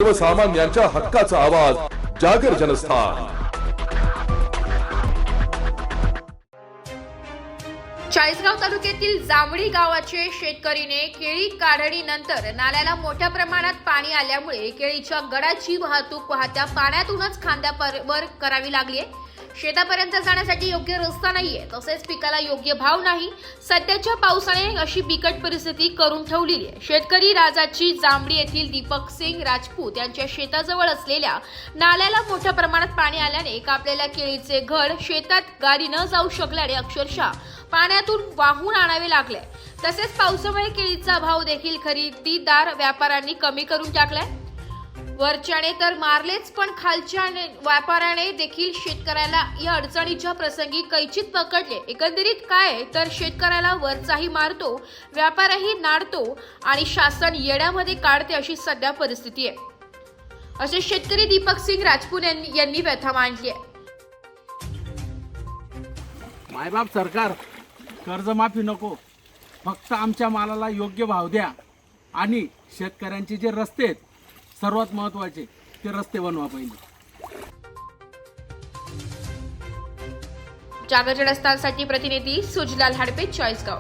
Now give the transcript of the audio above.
सर्वसामान्यांच्या हक्काचा आवाज जागर जनस्थान। चाळीसगाव तालुक्यातील जांभळी गावाचे शेतकरीने केळी काढणीनंतर नाल्याला मोठ्या प्रमाणात पाणी आल्यामुळे केळीच्या गडाची वाहतूक वाहत्या पाण्यातूनच खांद्यावर करावी लागली आहे। शेतापर्यंत जाण्यासाठी योग्य रस्ता नाहीये, तसेच पिकाला योग्य भाव नाही। सध्याच्या पावसाने अशी बिकट परिस्थिती करून ठेवलेली आहे। शेतकरी राजाची जांभळी येथील दीपक सिंग राजपूत यांच्या शेताजवळ असलेल्या नाल्याला मोठ्या प्रमाणात पाणी आल्याने कापलेल्या केळीचे घड शेतात गाडी न जाऊ शकल्याने अक्षरशः पाण्यातून वाहून आणावे लागले। तसेच पावसामुळे केळीचा भाव देखील खरेदीदार व्यापाऱ्यांनी कमी करून टाकलाय। वरच्याने तर मारलेच, पण खालच्या व्यापाऱ्याने देखील शेतकऱ्याला या अडचणीच्या प्रसंगी कैचित पकडले। एकंदरीत काय तर शेतकऱ्याला वरचाही मारतो, व्यापारही नाडतो आणि शासन येड्यामध्ये काढते, अशी सध्या परिस्थिती आहे, असे शेतकरी दीपक सिंग राजपूत यांनी व्यथा मांडली आहे। मायबाप सरकार, कर्जमाफी नको, फक्त आमच्या मालाला योग्य भाव द्या आणि शेतकऱ्यांचे जे रस्ते आहेत सर्वात महत्त्वाचे ते रस्ते बनवा पहिले। जागर जनस्थानसाठी प्रतिनिधी सुजलाल हाडपे, चाळीसगाव।